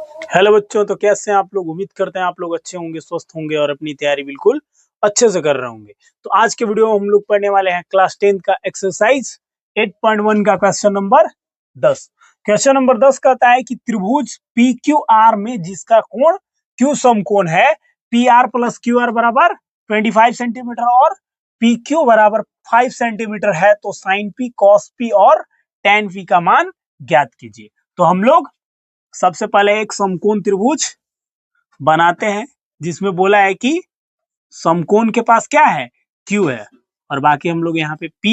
Hello बच्चों, तो कैसे हैं आप लोग। उम्मीद करते हैं आप लोग अच्छे होंगे, स्वस्थ होंगे और अपनी तैयारी बिल्कुल अच्छे से कर रहे होंगे। तो आज के वीडियो में हम लोग पढ़ने वाले हैं क्लास 10 का एक्सरसाइज 8.1 का क्वेश्चन नंबर 10। क्वेश्चन नंबर 10 कहता है कि त्रिभुज पी क्यू आर में जिसका कोण क्यू समकोण है P R plus Q R बराबर 25 सेंटीमीटर और पी क्यू बराबर 5 सेंटीमीटर है, तो साइन पी, कॉस पी और टेन पी का मान ज्ञात कीजिए। तो हम लोग सबसे पहले एक समकोण त्रिभुज बनाते हैं जिसमें बोला है कि समकोण के पास क्या है, Q है, और बाकी हम लोग यहाँ पे P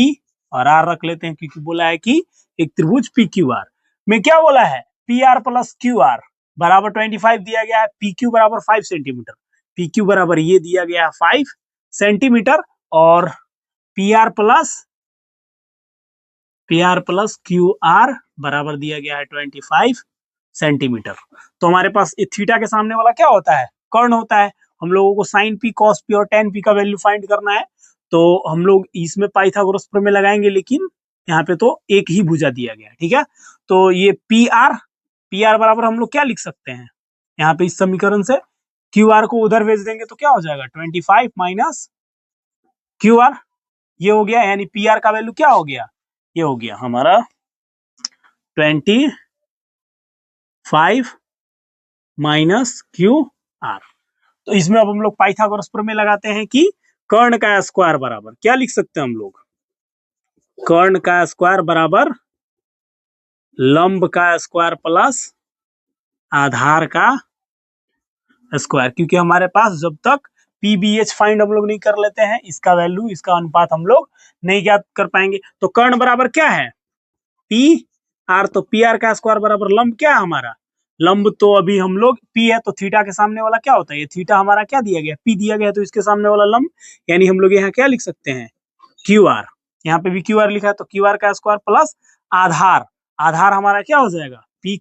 और R रख लेते हैं क्योंकि बोला है कि एक त्रिभुज PQR में क्या बोला है, PR प्लस QR बराबर 25 दिया गया है, PQ बराबर 5 सेंटीमीटर, PQ बराबर ये दिया गया है 5 सेंटीमीटर और PR प्लस QR बराबर दिया गया है 25 सेंटीमीटर। तो हमारे पास थीटा के सामने वाला क्या होता है, कर्ण होता है। हम लोगों को साइन पी, कॉस पी और टेन पी का वैल्यू फाइंड करना है, तो हम लोग इसमें पाइथागोरस प्रमेय लगाएंगे, लेकिन यहाँ पे तो एक ही भुजा दिया गया है, ठीक है। तो ये पी आर बराबर हम लोग क्या लिख सकते हैं, यहाँ पे इस समीकरण से क्यू आर को उधर भेज देंगे तो क्या हो जाएगा 25 माइनस क्यू आर, ये हो गया, यानी पी आर का वैल्यू क्या हो गया, ये हो गया हमारा 25 माइनस क्यू आर। तो इसमें अब हम लोग पाइथागोरस प्रमेय लगाते हैं कि कर्ण का स्क्वायर बराबर क्या लिख सकते हैं हम लोग, कर्ण का स्क्वायर बराबर लंब का स्क्वायर प्लस आधार का स्क्वायर, क्योंकि हमारे पास जब तक पीबीएच फाइंड हम लोग नहीं कर लेते हैं, इसका वैल्यू, इसका अनुपात हम लोग नहीं ज्ञात कर पाएंगे। तो कर्ण बराबर क्या है, पी आर, तो पी आर का स्क्वायर बराबर लंब क्या है हमारा, लंब तो अभी हम लोग पी है, तो थीटा के सामने वाला क्या होता है, ये थीटा हमारा क्या दिया गया, पी दिया गया, तो इसके सामने वाला लंब, यानी हम लोग यहाँ क्या लिख सकते हैं, क्यू आर। यहाँ पे भी क्यू आर लिखा है, तो क्यू आर का स्क्वायर प्लस आधार, आधार हमारा क्या हो जाएगा पी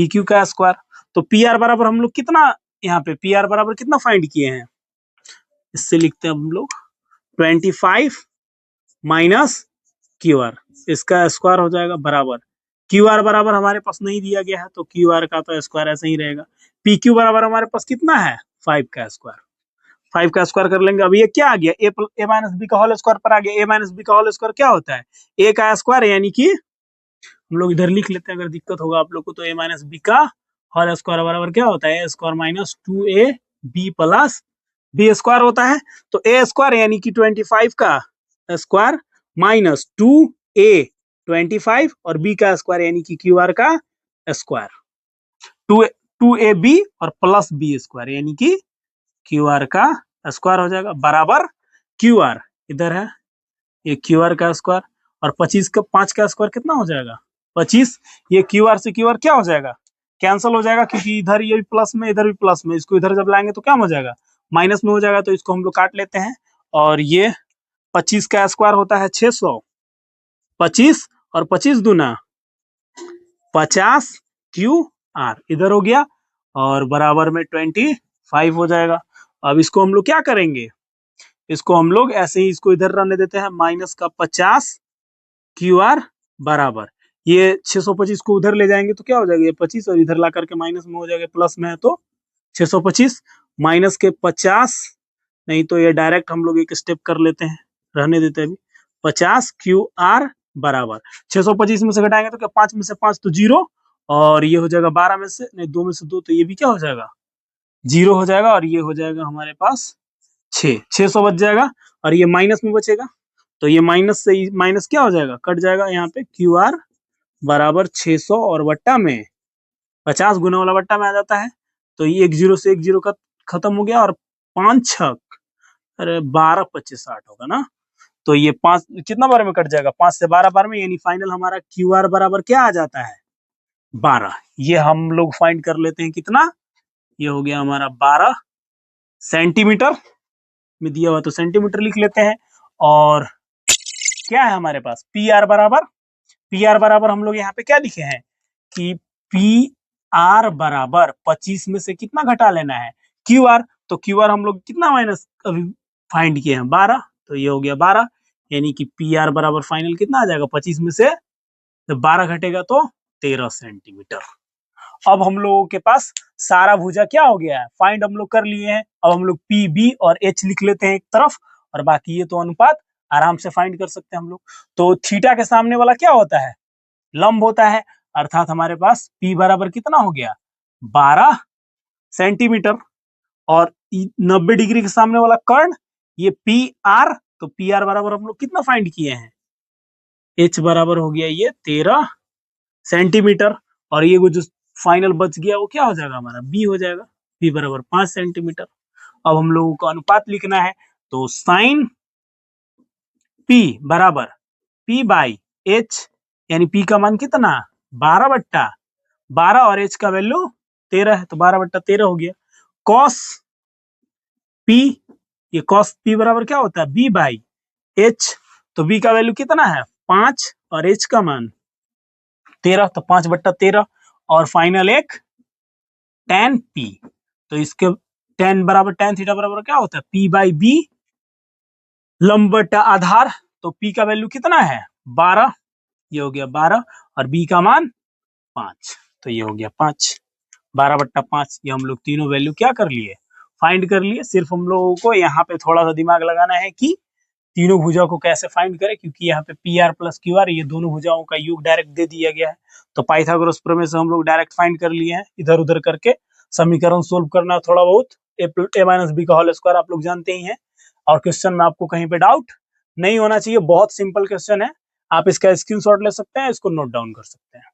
क्यू का स्क्वायर। तो पी आर बराबर हम लोग कितना, यहाँ पे पी आर बराबर कितना फाइंड किए हैं, इससे लिखते हैं हम लोग 25 माइनस क्यू आर, इसका स्क्वायर हो जाएगा बराबर, क्यू आर बराबर हमारे पास नहीं दिया गया है, तो क्यू आर का तो स्क्वायर ऐसे ही रहेगा। पी क्यू बराबर हमारे पास कितना है 5 का स्क्वायर, 5 का स्क्वायर कर लेंगे। अब ये क्या आ गया, ए माइनस बी का होल स्क्वायर पर आ गया, ए माइनस बी का होल स्क्वायर क्या होता है, ए का स्क्वायर, यानी कि हम लोग इधर लिख लेते हैं, अगर दिक्कत होगा आप लोग को, तो ए माइनस बी का होल स्क्वायर बराबर क्या होता है, A square minus 2a B plus B square होता है। तो ए स्क्वायर यानी कि 25 का स्क्वायर माइनस 2a 25 और b का स्क्वायर यानी कि क्यू आर का स्क्वायर, 2ab और प्लस बी स्क्वायर यानी कि क्यू आर का स्क्वायर हो जाएगा बराबर क्यू आर इधर है, ये क्यू आर का स्क्वायर, और 25 का 5 का स्क्वायर कितना हो जाएगा 25, ये क्यू आर से क्यू आर क्या हो जाएगा, कैंसिल हो जाएगा, क्योंकि इधर ये भी प्लस में इधर भी प्लस में, इसको इधर जब लाएंगे तो क्या हो जाएगा माइनस में हो जाएगा, तो इसको हम लोग काट लेते हैं। और ये 25 का स्क्वायर होता है 600, 25 और 25 दूना 50 क्यू आर इधर हो गया, और बराबर में 25 हो जाएगा। अब इसको हम लोग क्या करेंगे, इसको हम लोग ऐसे ही इसको इधर रहने देते हैं, माइनस का 50 क्यू आर बराबर, ये 625 को उधर ले जाएंगे तो क्या हो जाएगा, ये 25 और इधर ला करके माइनस में हो जाएगा, प्लस में है तो 625 माइनस के 50, नहीं तो ये डायरेक्ट हम लोग एक स्टेप कर लेते हैं, रहने देते हैं अभी, 50 क्यू आर बराबर 625 में से घटाएंगे तो क्या 5 में से 5 तो 0, और ये हो जाएगा 12 में से, नहीं 2 में से 2, तो ये भी क्या हो जाएगा 0 हो जाएगा, और ये हो जाएगा हमारे पास 600 बच जाएगा, और ये माइनस में बचेगा, तो ये माइनस से माइनस क्या हो जाएगा, कट जाएगा, यहाँ पे क्यू आर बराबर 600 और बट्टा में 50 गुना वाला बट्टा में आ जाता है, तो ये एक जीरो से एक जीरो का खत्म हो गया, और 5 छक, अरे 12 25 60 होगा ना, तो ये 5 कितना बार में कट जाएगा, 5 से 12 बार में, यानी फाइनल हमारा क्यू आर बराबर क्या आ जाता है 12। ये हम लोग फाइंड कर लेते हैं कितना, ये हो गया हमारा 12 सेंटीमीटर में दिया हुआ, तो सेंटीमीटर लिख लेते हैं। और क्या है हमारे पास पी आर बराबर हम लोग यहाँ पे क्या लिखे हैं कि पी आर बराबर 25 में से कितना घटा लेना है क्यू आर, तो क्यू आर हम लोग कितना माइनस अभी फाइंड किए हैं 12, तो ये हो गया 12, यानी कि पी आर बराबर फाइनल कितना आ जाएगा 25 में से जब 12 घटेगा तो 13 सेंटीमीटर। अब हम लोगों के पास सारा भुजा क्या हो गया है, फाइंड हम लोग कर लिए हैं। अब हम लोग पी बी और एच लिख लेते हैं एक तरफ, और बाकी ये तो अनुपात आराम से फाइंड कर सकते हैं हम लोग। तो थीटा के सामने वाला क्या होता है, लंब होता है, अर्थात हमारे पास P बराबर कितना हो गया 12 सेंटीमीटर, और 90 डिग्री के सामने वाला कर्ण ये पी आर, तो पी आर बराबर हम लोग कितना फाइंड किए हैं, H बराबर हो गया ये 13 सेंटीमीटर, और ये जो फाइनल बच गया वो क्या हो जाएगा हमारा B हो जाएगा, B बराबर 5 सेंटीमीटर। अब हम लोगों को अनुपात लिखना है, तो साइन P बराबर P बाई H, यानी P का मान कितना 12/12 और H का वैल्यू 13 है, तो 12/13 हो गया। कॉस P, ये कॉस P बराबर क्या होता है B बाई H, तो B का वैल्यू कितना है 5 और H का मान 13, तो 5/13, और फाइनल एक tan P, तो इसके tan बराबर tan थीटा बराबर क्या होता है P बाई B लंब बटा आधार, तो P का वैल्यू कितना है 12, ये हो गया 12, और B का मान 5, तो ये हो गया 5, 12/5। ये हम लोग तीनों वैल्यू क्या कर लिए, फाइंड कर लिए। सिर्फ हम लोगों को यहाँ पे थोड़ा सा दिमाग लगाना है कि तीनों भुजाओं को कैसे फाइंड करें, क्योंकि यहाँ पे P R plus Q R ये दोनों भुजाओं का योग डायरेक्ट दे दिया गया है। तो पाइथागोरस प्रमेय से हम लोग डायरेक्ट फाइंड कर लिए हैं, इधर उधर करके समीकरण सोल्व करना थोड़ा बहुत, ए माइनस बी का होल स्क्वायर आप लोग जानते ही हैं। और क्वेश्चन में आपको कहीं पे डाउट नहीं होना चाहिए, बहुत सिंपल क्वेश्चन है, आप इसका स्क्रीनशॉट ले सकते हैं, इसको नोट डाउन कर सकते हैं।